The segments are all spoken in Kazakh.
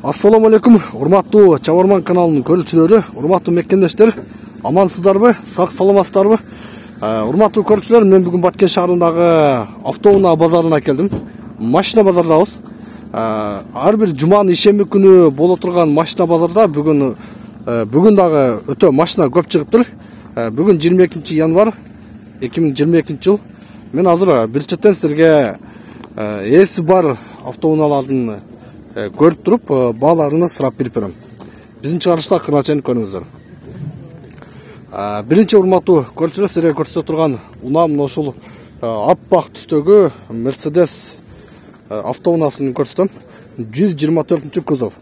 Assalamu алейкум, урматтуу Чабарман каналынын көрүүчүлөрү, урматтуу меккендештер, амансыздарбы, сак саламатсыздарбы? Урматтуу көрүүчүлөр, мен бүгүн Баткен шаарындагы автоунаа базарына келдим. Машина базардабыз. Ар бир жуманын ишемби күнү боло турган машина базарда бүгүн дагы өтө машина көп чыгыптыр. Бүгүн 22 январь 2022 жыл. Мен азыр бирчеттен силерге ээси бар автоунаалардын көрүп туруп, бааларына сурап берип берем. Биздин чыгарышта кырначен көрүңүздөр. Биринчи урматтуу көрүүчүлөр, силерге көрсөтө турган унаам ушул аппак түстөгү Mercedes автоунаасын көрсөтөм. 124 кузов.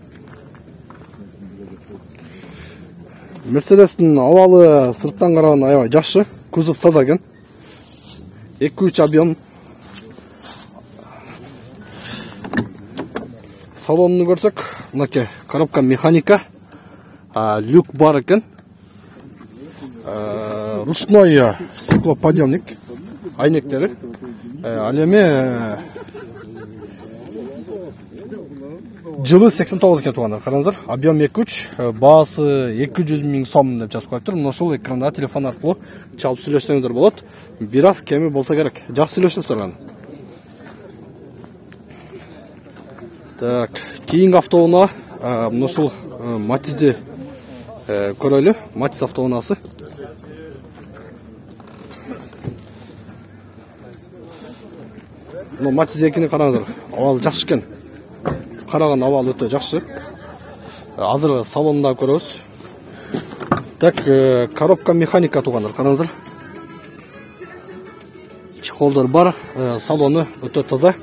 Mercedes'in авалы сырттан караганда аябай жакшы, кузов таза экен. 2-3 объем. Салонunu көрсөк, мынакей коробка механика, люк бар экен, ручной стеклоподъемник, айнектери, ал эми жылы 89 экен туугандар, караңыздар, объем 2-3, баасы 200 000 сом деп жазып коюптур. Мына ушул экранда телефон аркылуу чалып сүйлөшсөңүздөр болот. Бир аз кеми болсо керек. Жакшы сүйлөшөсүздөр. Так, кейинги автоунаа мына ушул Матизди көрөлү. Матиз автоунаасы. Мына Матиз 2-ни караңыздар. Абалы жакшы экен. Караган абалы өтө жакшы. Азыр салонунда көрөбүз. Так, коробка механика туугандар, караңыздар. Чехолдор бар, салону өтө таза.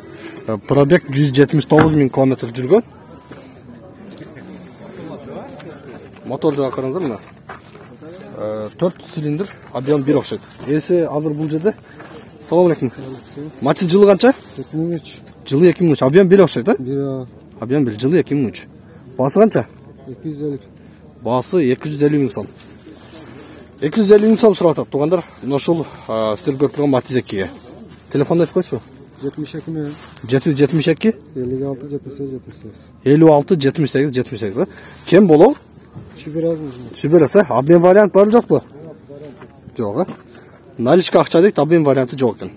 Пробег 179 000 км жүргөн. Мотор жагы караңыздар мына. 4 цилиндр, объем 1 окшойт. Эси азыр бул жерде. Салам алейкум. Матиз жылы канча? 2003. Жылы 2003, объем 1 окшойт, а? 1. Объем 1, жылы 2003. Баасы канча? 250. Баасы 250 000 сом. 250 000 сом сурап атат туугандар. Мына ушул силер көрүп турган Матиз 2ге. Телефонду айтып койсузбу? 72 мен. 772 56 78 78. 56 78 78. Кем болов? Шүберасы. Обмен вариант бар жокпу? Жок. Наличка акча дейт, обмен варианты жок экен.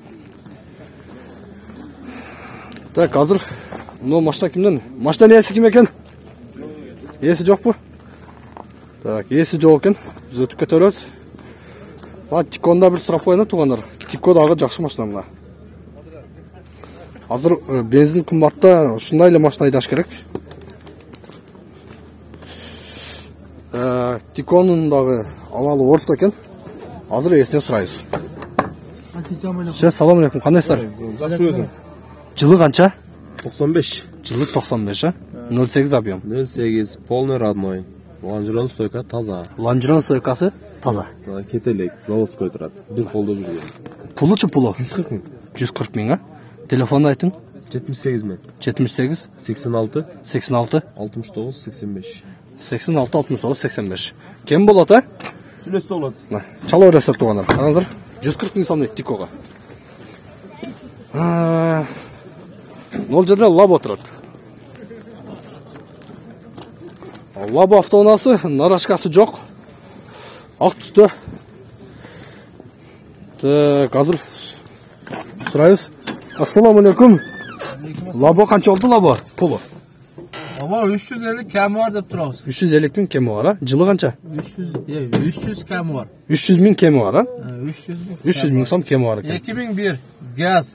Так, азыр мына машина кимден? Машина ээси ким экен? Ээси жокпу? Так, ээси жок экен. Биз өтүп кетебиз. Тиконда бир сурап коеюн туугандар. Тико дагы жакшы машина мына. Азыр бензин кымбатта, ушундай эле машина айдаш керек. Тиконун дагы абалы орто экен. Азыр эсинен сурайбыз. Салам алейкум, кандайсыздар? Жакшы өзүң. Жылы канча? 95. Жылы 95, а? 08 объем. 08, полный родной. Лонжерон стойка таза. Лонжерон стойкасы таза. Кетелек, заводской турат. Бир колдо жүргөн. Пулучу пулу? 140 000. 140 000, а? Телефонду айтың? 78 000. 78 86 86 69 85. 86 69 85. Кем болот, а? Сүйлөсө болот. Чала бересиз туугандар. Караңыздар. 140 000 сом дейт Тикога. Ол жерде Лабо турат. Лабо автоунаасы, нарашкасы жок. Ак түстө. Так, азыр сурайбыз. Ассаламу алейкум. Лабо канча болду Лабо? Пулу. Лабо 350 кеми бар деп турабыз. 350 000 кеми бар, а? Жылы канча? 300 кеми бар. 300 000 кеми бар, а? 300 000 сом кеми бар экен. 2001 газ.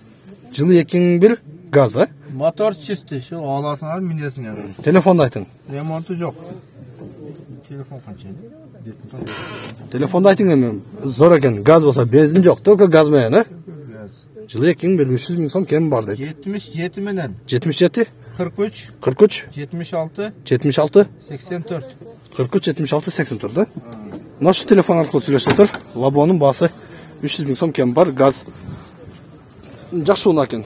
Жылы 2001 газ, а? Мотор чисти, şu аласың алып минесиң аны. Телефонду айтың. Ремонту жок. Телефон канча? Телефонду айтың эми. Зор экен, газ болсо, бензин жок, только газ менен, а? Жылы 2001 300 000 сом кеми бар дейт. 77 менен 77 43 43 76 76 84 43 76 84, да? Мына şu телефон аркылуу сүйлөшөтөр. Лабонун баасы 300 000 сом кеми бар, газ. Жакшы унаа экен.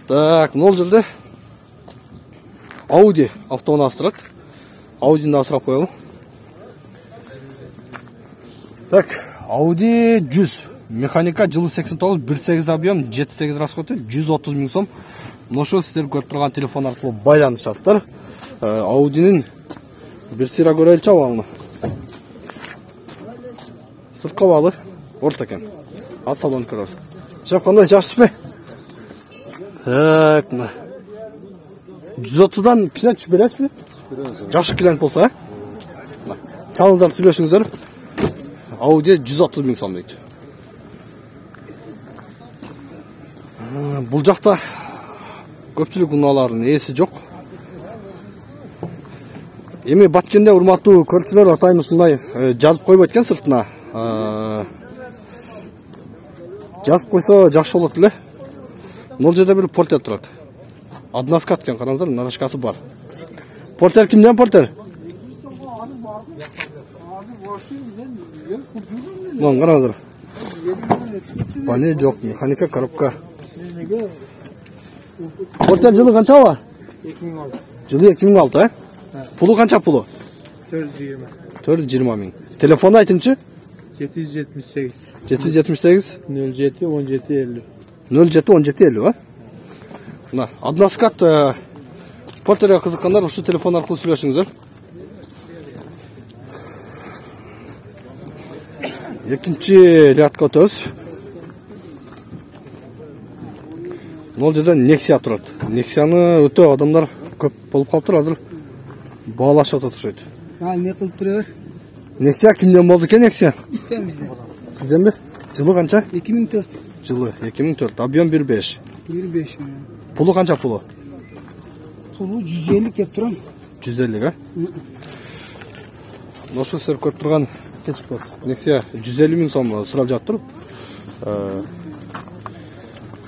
Так, нол жерде Audi автоунаасы турат. Audini да сурап коелу. Так, Audi 100 Механика жылы 89, 1.8 объем, 7.8 расходы, 130 000 сом. Ошо сиздер көрүп турган телефон аркылуу байланышасыздар. Audи'nin bir sıra görelçi avalını. Sırtka avalı. Orta eken. At salon kırası. Şef kanday жақсы be? Так, мына. 130'dan кичине түшүп бересизби? Жакшы клиент болсо, а? Чалыңыздар сүйлөшүңүздөр. Audi 130 000 сом дейт. Бул жакта көпчүлүк унаалардын ээси жок. Эми баткенде урматтуу көрүүчүлөр атайын ушундай жазып койбойт экен сыртына. Жазып койсо жакшы болот эле. Мол жерде бир портер турат. Односкат экен, караңыздар, нарашкасы бар. Портер кимден портер? Мон караңыздар. Бане жок, механика, коробка. Портер жылы канча ала? 2006. Жылы 2006, а? Pulu kança pulu? 420. 420 000. Telefonu aytınçı? 778. 778 07 17 50. 07 17 50 va? Mına Adnaskat porterga kızıkkanlar uşu telefon arkылуу сүйлөшүңүздөр. Экинчи рядка өтөбүз. Мол жерде Nexia турат. Nexia'ны өтө адамдар көп болуп калыптыр азыр. Bağlaşıp tutuşuydu. Ne kılıp duruyor? Nexia kimden oldu ki Nexia? Bizden bizden. Sizden mi? Жылы kança? 2004. Жылы 2004. Объем 1.5. 1.5. Pulu kança pulu? Pulu 150 kep duram. 150 ha? Noşu sır koyup durgan keçip bak. Nexia 150 000 som sırap jat turup.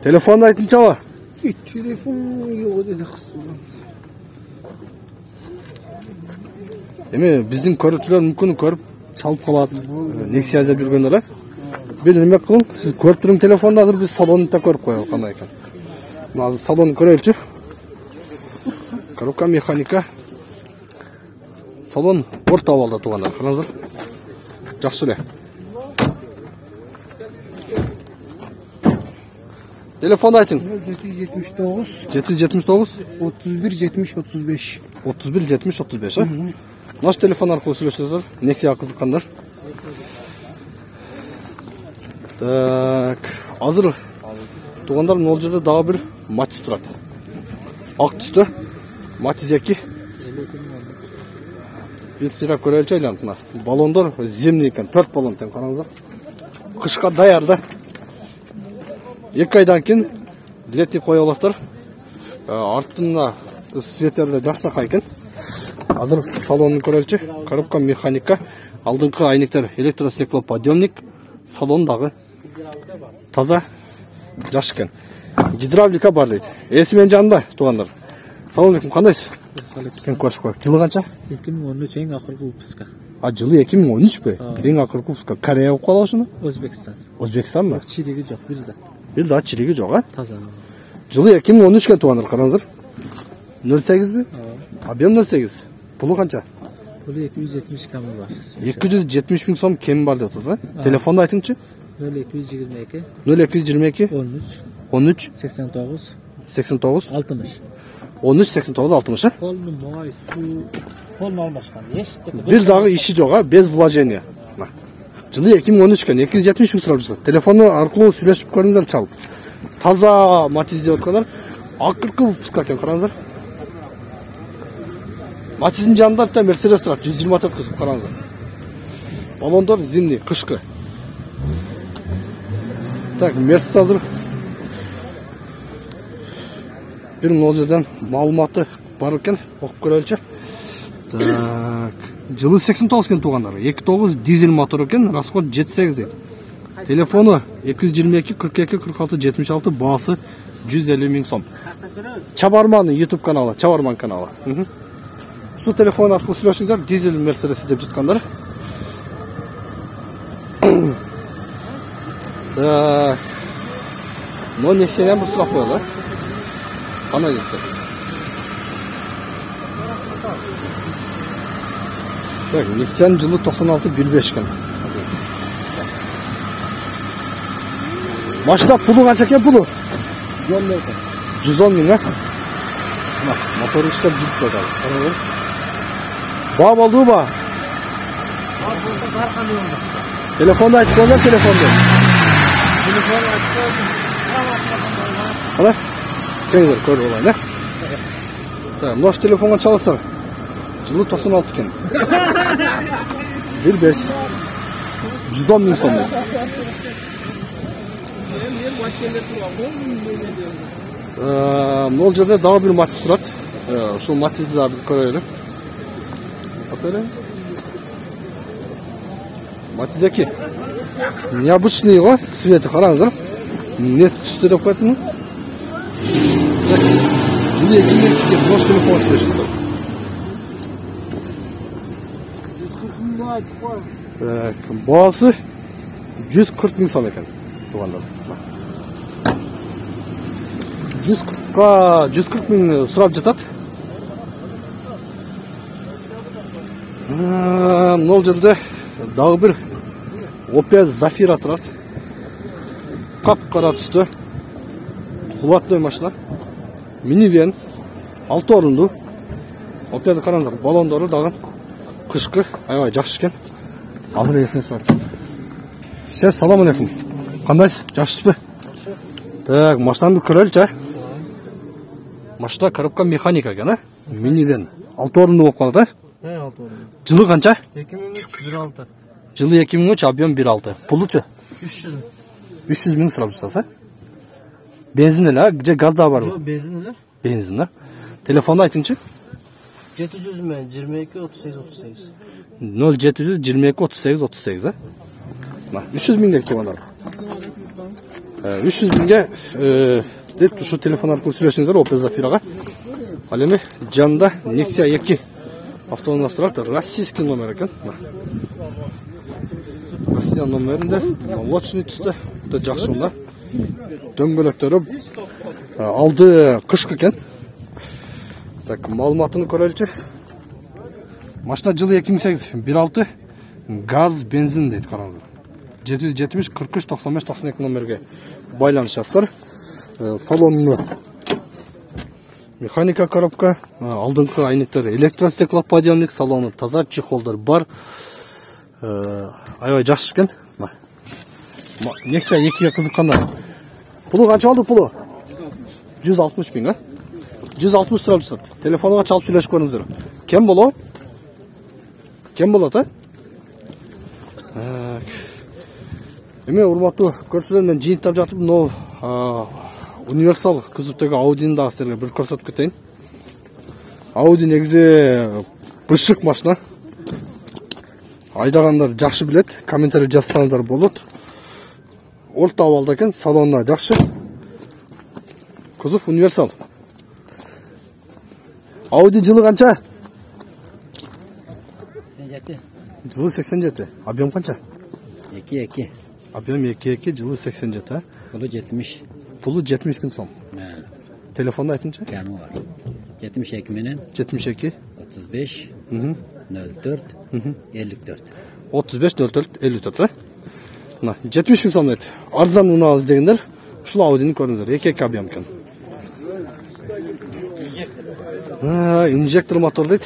Telefonda aytınça var? Telefon yok dedi kısımdan. Эми биздин көрүүчүлөр мүмкүн көрүп чалып калат. Nexia деп жүргөндөр а? Бир неме кылың, сиз көрүп туруң телефонда азыр биз салонду да көрүп коелу кандай экен. Мына азыр салонду көрөлүчү. Коробка механика. Салон орто абалда туугандар, караңыздар. Жакшы эле. Телефонду айтың. 779 779 31 70 35. 31 70 35 а? Наш телефон аркылуу сүйлөшөсүздөр. Nexia кызыккандар. Так, азыр туугандар мол жерде дагы бир Matiz турат. Ак түстө. Matiz 2. Бир сыйра көрөлчү айлантына. Баллондор зимний экен, 4 баллон тең караңыздар. Кышка даяр да. 2 айдан кийин летний кое аласыздар. Артына светерлер жаксака экен. Азыр салонун көрөлчү. Коробка механика, алдыңкы айнектер электростеклоподъемник, салон дагы таза жакшы экен. Гидравлика бар дейт. Эси менин жанымда туугандар. Салам алейкум, кандайсыз? Сен көрүшүп коюп. Жылы канча? 2013 эң акыркы выпуска. Жылы 2013 бе? Эң акыркы выпуска. Корея болуп калабы ушуну? Өзбекстан. Өзбекстанбы? Чириги жок, бир да. Бир да чириги жок, а? Таза. Жылы 2013 туугандар, караңыздар. 08 би? Объем 08. Пулу канча? Пулу 270 кемі бар. 270 000 сом кеми бар деп атасыз, а? Телефонду айтыңчы? 0222 0222 13 13 89 89 60. 13 89 60, а? Kolunu moy, su, kolunu almaşkan. Bir дагы иши жок, а? Без вложения. Жылы 2013 экен, 270 000 сурап жатат. Телефону аркылуу сүйлөшүп көрүңүздөр чалып. Таза Matiz деп аткандар. Акыркы выпуска экен, караңыздар. Matiz'in жанында bir tane Mercedes турат, 124 кызып, караңыздар. Баллондор зимний, кышкы. Так, Mercedes азыр. Бир мол жерден маалыматы бар экен, окуп көрөлүчү. Так, жылы 89 экен туугандар. 2.9 дизель мотор экен, расход 78 дейт. Телефону 222 42 46 76, баасы 150 000 сом. Чабарман YouTube каналы, Чабарман каналы. Şu telefon arkылуу сүйлөшүңүздөр, дизель Mercedes деп жаткандар. Так. Но Nexia'дан бир сурап коелу, а? Кандай дейсиз? Так, Nexia'нын жылы 96 1.5 экен. Машина пулу канча экен пулу? 150. 110 bin ha. Motoru işlep жүріп жатады. Bağ oldu ba? Telefonda açık olacak telefonda. Hala? Köyler kör olan ne? Tamam, noş telefonga çalırsa. Жылы 96 ekan. 1.5. 110 bin so'm. Бұл жерде дағы бір Matiz тұрады. Şu Matiz'ді да бір көрелік. Атыры. Matiz 2. Необычный ғой, светі қараңыздар. Net түсті деп қоятын. Жылы 2 noş telefon сөйлесіп. Bağısı 140 bin so'm ekan. Туғандар. 140 bin сұрап жатады. Бұл жерде дағы бір Opel Zafira тұрады. Қап-қара түсті. Қуатты машина. Minivan 6 орынды. Opel'ді қараңдар, балондары дағын. Қышқы, айбай жақсы екен. Азыр есіне сұрады. Сен салам алейкум. Қандайсыз? Жақсысыз ба? Так, машинаны көрелікші. Машина коробка механика екен, Minivan 6 орынды болып қалды. 6 орынды. Жылы қанша? 2003-16. Жылы 2003, объем 1.6. Пұлычы? 300 мың сұрап жатса? Бензин әлі, же газда бар? Жоқ, бензин әлі. Бензин, телефонды айтыңшы? 700 мен 22-38-38. 0722-38-38, 300 мыңға келгендер. 300 мыңға деп şu telefon арқылы сөйлесіңіздер Opel Zafira'ға. Ал эми жанында Nexia 2 автоуназ тұрады, российский номер екен. Россия номерінде молочный түсті, жақсы онда. Дөңгелектері алды қышқы екен. Так, малыматыны көрелікші. Машина жылы 2008, 1.6, газ, бензин дейді қараңыздар. 770 43 95 92 номерге байланышасыздар. Салонны механика коробка, алдыңғы айнектер электростеклоподъемник, салоны таза, чехолдар бар. Айбай жақсы екен. Nexia 2-ге қызыққандар. Пұлы қанша алды пұлы? 160 bin, 160 сұрап жатады. Телефонға çalып сөйлесіп көріңіздер. Кем болу? Кем болады? Еме, урматтуу көршілер, мен жиынтап жатып, универсал күзіптегі Audi'ні да сіздерге бір көрсетіп кетейін. Audi негізі бұршық машина. Айдағандар жақсы білет, комментарий жазсаңыздар болады. Орта авалда екен, салонына жақсы. Кузов универсал. Audi жылы қанша? 87. Жылы 87. Объем қанша? 2-2. Объем 2-2, жылы 87. Pulu 70. Pulu 70 bin so'm. Telefonda aytыңызшы? Kanı var. 72 minin 72 35 04 54. 35 04 54. Мына 70 bin so'm дейді. Арзан уна іздегендер, ушул Audi'ni көріңіздер. 2-2 объем екен. Инжектор мотор дейді.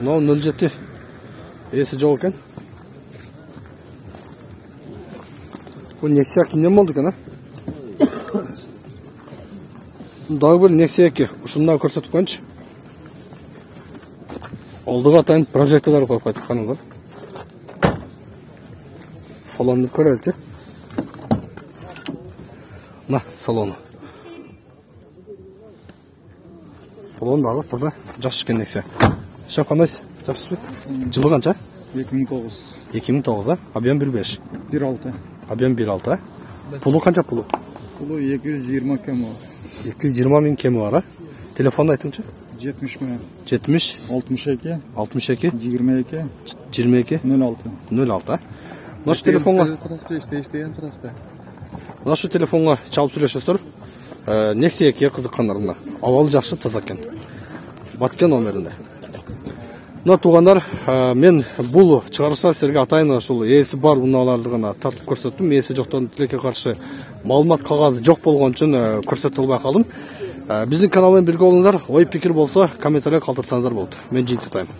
Мынау 07. Есі жоқ екен. Бұл Nexia кімнен болды екен, Дағы бір Nexia 2. Ұшында көрсетіп қойыншы. Олдыға тайын прожекторлар қойып қайтып қаныңыздар. Салонды көрелікші. На, салоны. Салон дағы таза жақсы екен Nexia. Шап қандайсыз? Жақсы бе? Жылы қанша? 2009. 2009, объем 1.5. 1.6. Объем 1.6. Пулы қанша пулы? Pulu 220 km. 220 bin kemi var. Telefonda aytыңызшы? 70 min. 70 62. 62 22. 22 06. 06. Нашу телефонға Нашу телефонға çalып сөйлесесіздер. Nexia 2-ге қызыққандар мына. Авалы жақсы таза екен. Баткен номерінде. Мына туугандар, мен бул чыгарышта силерге атайын ушул ээси бар унааларды гана тартып көрсөттүм. Ээси жоктон тилекке каршы маалымат кагазы жок болгон үчүн көрсөтө албай калдым. Биздин канал менен бирге болуңуздар. Ой пикир болсо комментарий калтырсаңыздар болот. Мен жыйынтыктайм.